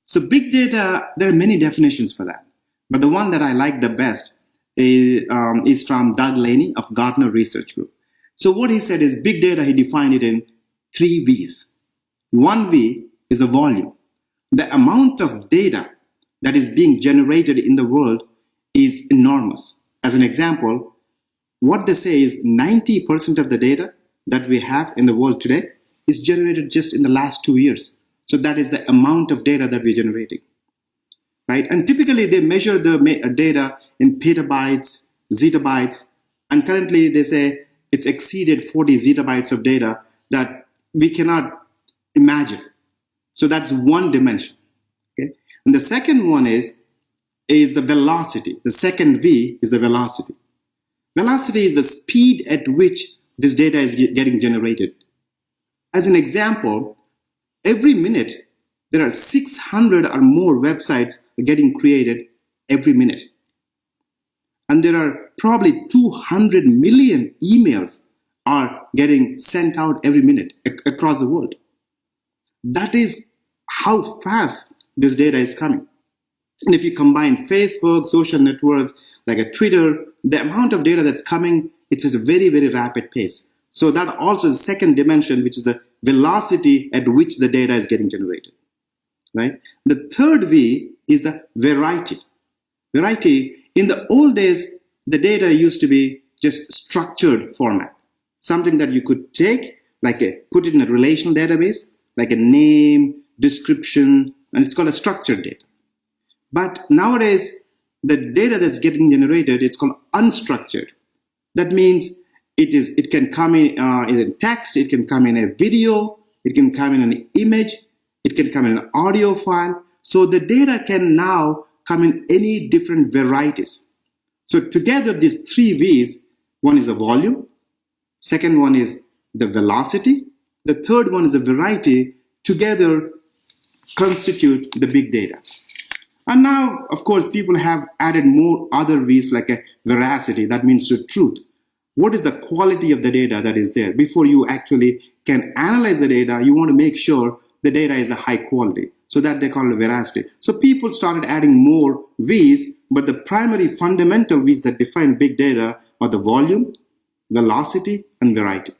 So big data, there are many definitions for that. But the one that I like the best is from Doug Laney of Gartner Research Group. So what he said is big data, he defined it in 3 V's. 1 V is a volume. The amount of data that is being generated in the world is enormous. As an example, what they say is 90% of the data that we have in the world today is generated just in the last 2 years. So that is the amount of data that we're generating, right? And typically they measure the data in petabytes, zettabytes, and currently they say it's exceeded 40 zettabytes of data that we cannot imagine. So that's one dimension, okay? And the second one is the velocity. The second V is the velocity. Velocity is the speed at which this data is getting generated. As an example, every minute, there are 600 or more websites getting created every minute. And there are probably 200 million emails are getting sent out every minute across the world. That is how fast this data is coming. And if you combine Facebook, social networks, like a Twitter, the amount of data that's coming, it's just a very, very rapid pace. So that also is the second dimension, which is the velocity at which the data is getting generated, right? The third V is the variety. Variety, in the old days, the data used to be just structured format, something that you could take, put it in a relational database, like a name, description, and it's called a structured data. But nowadays, the data that's getting generated is called unstructured. That means it can come in a text, it can come in a video, it can come in an image, it can come in an audio file. So the data can now come in any different varieties. So together, these 3 V's, one is the volume, second one is the velocity, the third one is the variety, together constitute the big data. And now, of course, people have added more other V's like a veracity, that means the truth. What is the quality of the data that is there? Before you actually can analyze the data, you want to make sure the data is a high quality. So that they call it veracity. So people started adding more V's, but the primary fundamental V's that define big data are the volume, velocity, and variety.